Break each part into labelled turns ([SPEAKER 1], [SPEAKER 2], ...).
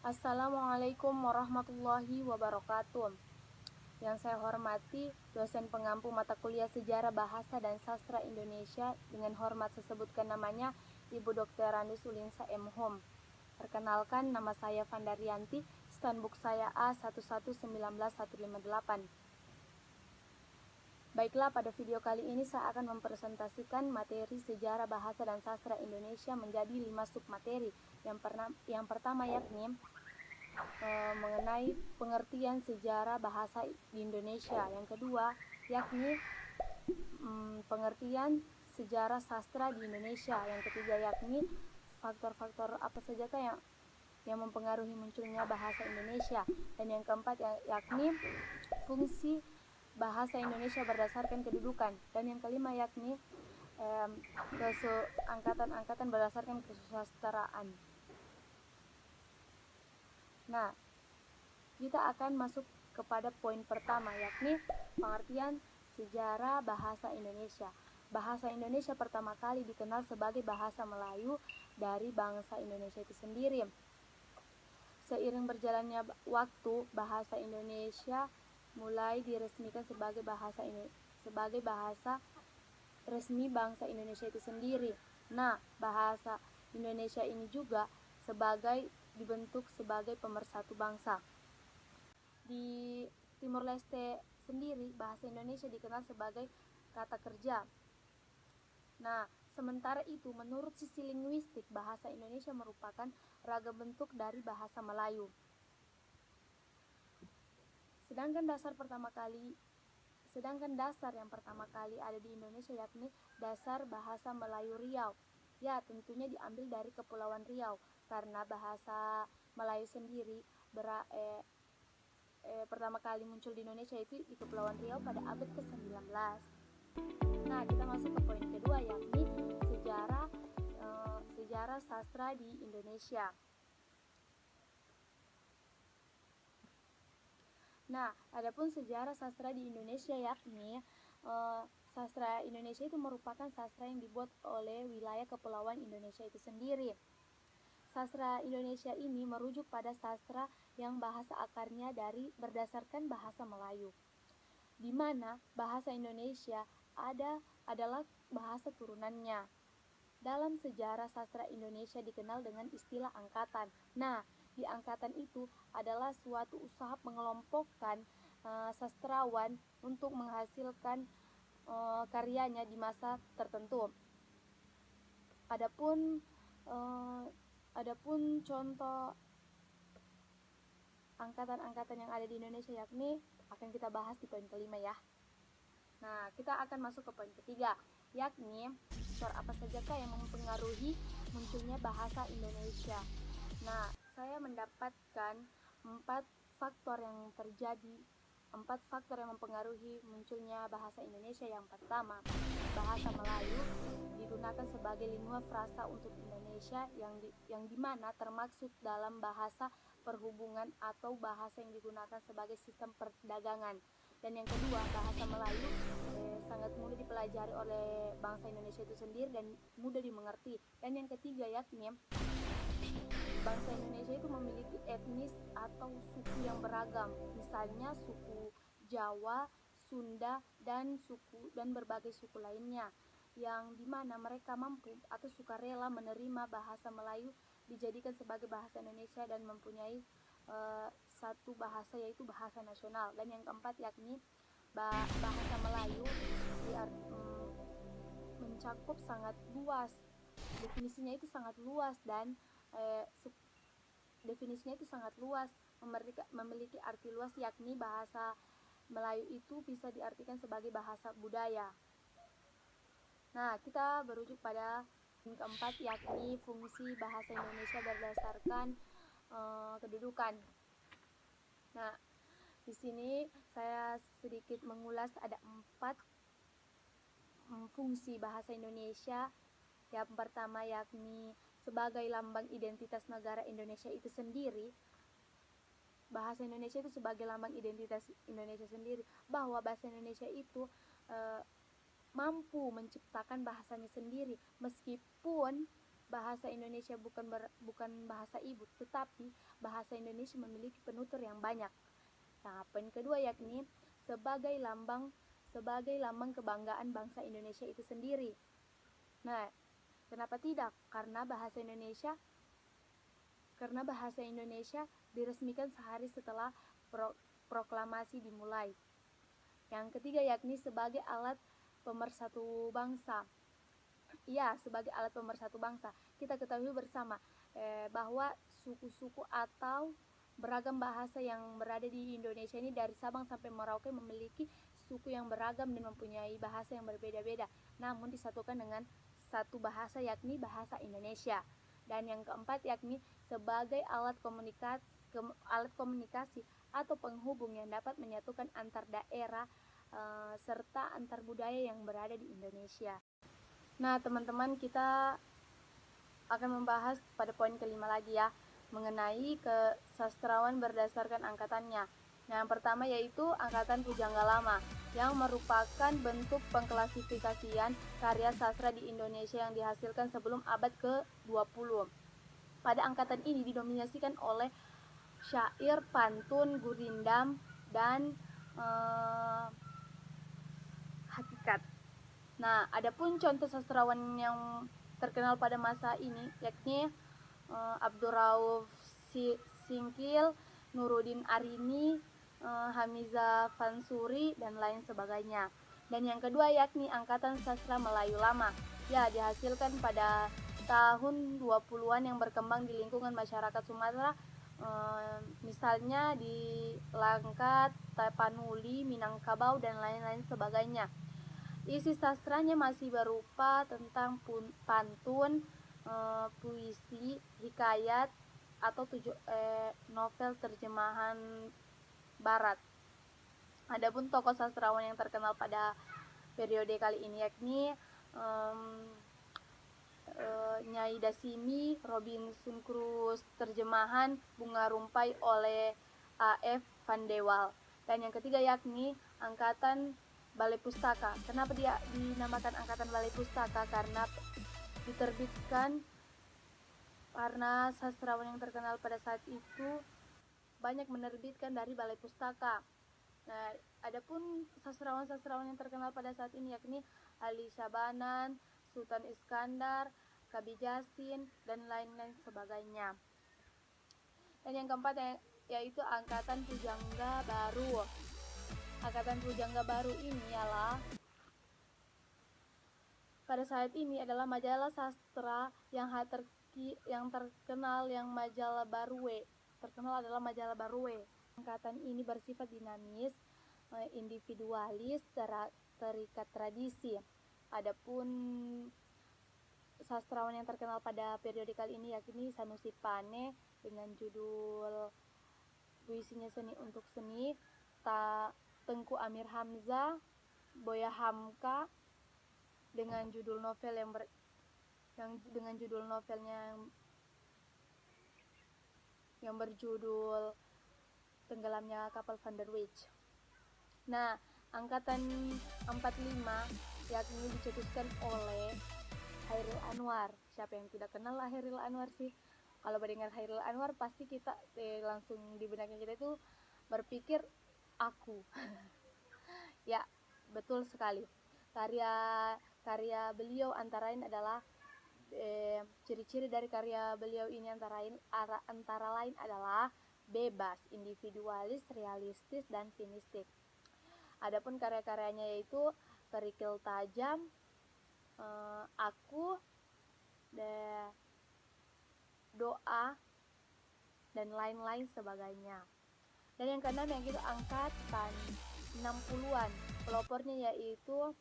[SPEAKER 1] Assalamualaikum warahmatullahi wabarakatuh. Yang saya hormati dosen pengampu mata kuliah Sejarah Bahasa dan Sastra Indonesia, dengan hormat saya sebutkan namanya Ibu Dr. Randi Sulinsa M. Hum. Perkenalkan, nama saya Vandarianti, standbook saya A1191158. Baiklah, pada video kali ini saya akan mempresentasikan materi Sejarah Bahasa dan Sastra Indonesia menjadi 5 submateri. Yang pertama yakni mengenai pengertian sejarah bahasa di Indonesia. Yang kedua yakni pengertian sejarah sastra di Indonesia. Yang ketiga yakni faktor-faktor apa sajakah yang mempengaruhi munculnya bahasa Indonesia. Dan yang keempat yakni fungsi bahasa Indonesia berdasarkan kedudukan. Dan yang kelima yakni angkatan-angkatan berdasarkan kesusastraan. Nah, kita akan masuk kepada poin pertama, yakni pengertian sejarah bahasa Indonesia. Bahasa Indonesia pertama kali dikenal sebagai bahasa Melayu dari bangsa Indonesia itu sendiri. Seiring berjalannya waktu, bahasa Indonesia mulai diresmikan sebagai bahasa resmi bangsa Indonesia itu sendiri. Nah, bahasa Indonesia ini juga dibentuk sebagai pemersatu bangsa. Di Timur Leste sendiri, bahasa Indonesia dikenal sebagai kata kerja. Nah, sementara itu, menurut sisi linguistik, bahasa Indonesia merupakan ragam bentuk dari bahasa Melayu. Sedangkan dasar yang pertama kali ada di Indonesia yakni dasar bahasa Melayu Riau. Ya, tentunya diambil dari Kepulauan Riau, karena bahasa Melayu sendiri pertama kali muncul di Indonesia itu di Kepulauan Riau pada abad ke-19. Nah, kita masuk ke poin kedua, yakni sejarah sastra di Indonesia. Nah, adapun sejarah sastra di Indonesia yakni sastra Indonesia itu merupakan sastra yang dibuat oleh wilayah Kepulauan Indonesia itu sendiri. Sastra Indonesia ini merujuk pada sastra yang bahasa akarnya berdasarkan bahasa Melayu, di mana bahasa Indonesia adalah bahasa turunannya. Dalam sejarah sastra Indonesia dikenal dengan istilah angkatan. Nah, di angkatan itu adalah suatu usaha mengelompokkan sastrawan untuk menghasilkan karyanya di masa tertentu. Adapun contoh angkatan-angkatan yang ada di Indonesia yakni akan kita bahas di poin kelima ya. Nah, kita akan masuk ke poin ketiga, yakni faktor apa sajakah yang mempengaruhi munculnya bahasa Indonesia. Nah, saya mendapatkan 4 faktor yang mempengaruhi munculnya bahasa Indonesia. Yang pertama, bahasa Melayu digunakan sebagai lingua frasa untuk Indonesia yang dimana termaksud dalam bahasa perhubungan atau bahasa yang digunakan sebagai sistem perdagangan. Dan yang kedua, bahasa Melayu sangat mudah dipelajari oleh bangsa Indonesia itu sendiri dan mudah dimengerti. Dan yang ketiga yakni bangsa Indonesia itu memiliki etnis atau suku yang beragam, misalnya suku Jawa, Sunda, dan berbagai suku lainnya, yang dimana mereka mampu atau sukarela menerima bahasa Melayu dijadikan sebagai bahasa Indonesia dan mempunyai satu bahasa, yaitu bahasa nasional. Dan yang keempat yakni bahasa Melayu mencakup sangat luas, definisinya itu sangat luas dan memiliki arti luas, yakni bahasa Melayu itu bisa diartikan sebagai bahasa budaya. Nah, kita berujuk pada yang keempat, yakni fungsi bahasa Indonesia berdasarkan kedudukan. Nah, di sini saya sedikit mengulas ada 4 fungsi bahasa Indonesia. Yang pertama yakni sebagai lambang identitas negara Indonesia itu sendiri. Bahasa Indonesia itu sebagai lambang identitas Indonesia sendiri, bahwa bahasa Indonesia itu mampu menciptakan bahasanya sendiri, meskipun bahasa Indonesia bukan bahasa ibu, tetapi bahasa Indonesia memiliki penutur yang banyak. Nah, poin kedua yakni sebagai lambang kebanggaan bangsa Indonesia itu sendiri. Nah, kenapa tidak? Karena bahasa Indonesia diresmikan sehari setelah proklamasi dimulai. Yang ketiga yakni sebagai alat pemersatu bangsa. Ya, sebagai alat pemersatu bangsa. Kita ketahui bersama bahwa suku-suku atau beragam bahasa yang berada di Indonesia ini dari Sabang sampai Merauke memiliki suku yang beragam dan mempunyai bahasa yang berbeda-beda, namun disatukan dengan satu bahasa yakni bahasa Indonesia. Dan yang keempat yakni sebagai alat komunikasi atau penghubung yang dapat menyatukan antar daerah serta antar budaya yang berada di Indonesia. Nah, teman-teman, kita akan membahas pada poin kelima lagi ya, mengenai kesastrawan berdasarkan angkatannya. Nah, yang pertama yaitu angkatan Pujangga Lama, yang merupakan bentuk pengklasifikasian karya sastra di Indonesia yang dihasilkan sebelum abad ke-20. Pada angkatan ini didominasikan oleh syair, pantun, gurindam, dan hakikat. Nah, adapun contoh sastrawan yang terkenal pada masa ini yakni Abdurrauf Singkil, Nuruddin Arini, Hamiza Fansuri, dan lain sebagainya. Dan yang kedua yakni angkatan sastra Melayu Lama, ya dihasilkan pada tahun 20-an yang berkembang di lingkungan masyarakat Sumatera, misalnya di Langkat, Tapanuli, Minangkabau, dan lain-lain sebagainya. Isi sastranya masih berupa tentang pantun, puisi, hikayat, atau novel terjemahan barat. Adapun tokoh sastrawan yang terkenal pada periode kali ini yakni Nyai Dasimi, Robinson Crusoe terjemahan Bunga Rumpai oleh A.F. Van de Waal. Dan yang ketiga yakni angkatan Balai Pustaka. Kenapa dia dinamakan angkatan Balai Pustaka? Karena diterbitkan karena sastrawan yang terkenal pada saat itu banyak menerbitkan dari Balai Pustaka. Nah, adapun sastrawan-sastrawan yang terkenal pada saat ini yakni Ali Syabanan, Sultan Iskandar, Kabi Jasin, dan lain-lain sebagainya. Dan yang keempat yaitu angkatan Pujangga Baru. Angkatan Pujangga Baru ini ialah pada saat ini adalah majalah sastra yang terkenal yang majalah Barue. Terkenal adalah majalah Barue. Angkatan ini bersifat dinamis, individualis, terikat tradisi. Adapun sastrawan yang terkenal pada periode kali ini yakni Sanusi Pane dengan judul puisinya Seni untuk Seni, Tengku Amir Hamzah, Boya Hamka dengan judul novel yang berjudul Tenggelamnya Kapal Van der Weyck. Nah, angkatan 45 yakni dicetuskan oleh Chairil Anwar. Siapa yang tidak kenal Chairil Anwar sih? Kalau mendengar Chairil Anwar pasti kita langsung di benaknya kita itu berpikir aku. Ya, betul sekali. Karya beliau antara lain adalah ciri-ciri dari karya beliau ini antara lain adalah bebas, individualis, realistis, dan sinistik. Adapun karya-karyanya yaitu Kerikil Tajam, Aku, Doa, dan lain-lain sebagainya. Dan yang keenam yaitu angkatan 60-an. Pelopornya yaitu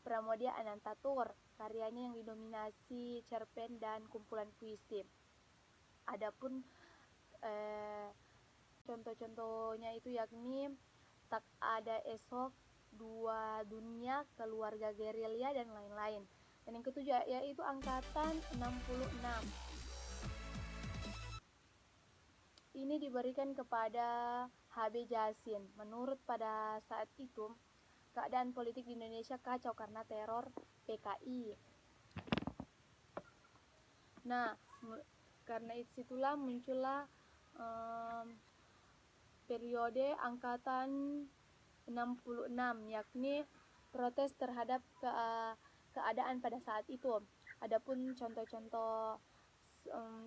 [SPEAKER 1] Pramoedya Anantatur. Karyanya yang didominasi cerpen dan kumpulan puisi. Adapun contoh-contohnya itu yakni Tak Ada Esok, Dua Dunia, Keluarga Gerilya, dan lain-lain. Dan yang ketujuh yaitu angkatan 66. Ini diberikan kepada H.B. Jasin. Menurut pada saat itu keadaan politik di Indonesia kacau karena teror PKI. Nah, karena itulah muncullah periode angkatan 66, yakni protes terhadap keadaan pada saat itu. Adapun contoh-contoh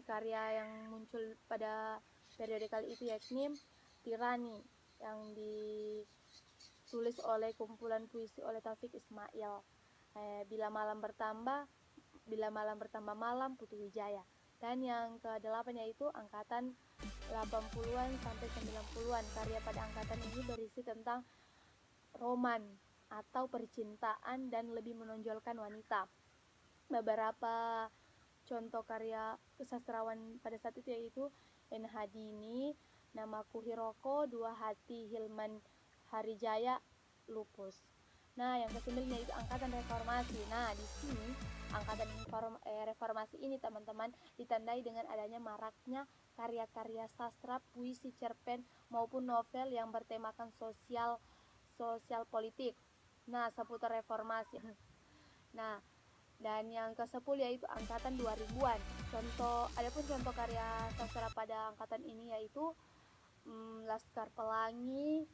[SPEAKER 1] karya yang muncul pada periode kali itu yakni Tirani yang ditulis oleh kumpulan puisi oleh Taufik Ismail, Bila Malam Bertambah Malam Putu Wijaya, dan yang ke-8 yaitu angkatan 80-an sampai 90-an. Karya pada angkatan ini berisi tentang roman atau percintaan dan lebih menonjolkan wanita. Beberapa contoh karya sastrawan pada saat itu yaitu N. Hadini, Namaku Hiroko, Dua Hati Hilman Harijaya, Lupus. Nah, yang ke-9 yaitu angkatan reformasi. Nah, di sini angkatan reformasi ini teman-teman ditandai dengan adanya maraknya karya-karya sastra, puisi, cerpen maupun novel yang bertemakan sosial politik. Nah, seputar reformasi. Nah, dan yang ke-10 yaitu angkatan 2000-an. Adapun contoh karya sastra pada angkatan ini yaitu Laskar Pelangi,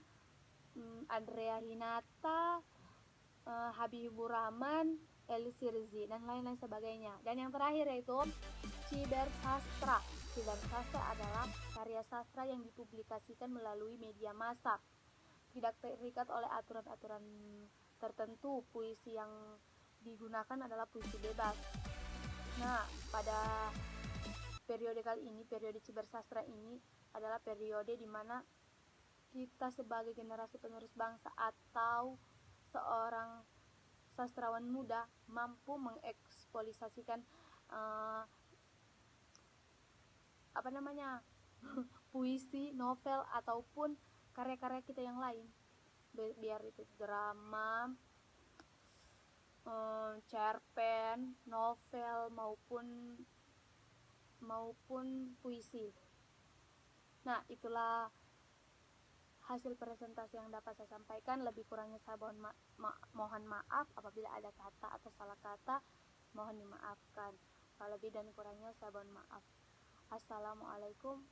[SPEAKER 1] Andrea Hinata, Habibur Rahman, Eli Sirzi, dan lain-lain sebagainya. Dan yang terakhir yaitu Ciber Sastra. Ciber Sastra adalah karya sastra yang dipublikasikan melalui media massa, tidak terikat oleh aturan-aturan tertentu. Puisi yang digunakan adalah puisi bebas. Nah, pada periode kali ini, periode Ciber Sastra ini adalah periode di mana kita sebagai generasi penerus bangsa atau seorang sastrawan muda mampu mengeksplorasikan puisi, novel ataupun karya-karya kita yang lain, biar itu drama, cerpen, novel maupun puisi. Nah, itulah hasil presentasi yang dapat saya sampaikan. Lebih kurangnya saya mohon maaf apabila ada kata atau salah kata, mohon dimaafkan. Kalau lebih dan kurangnya saya mohon maaf. Assalamualaikum.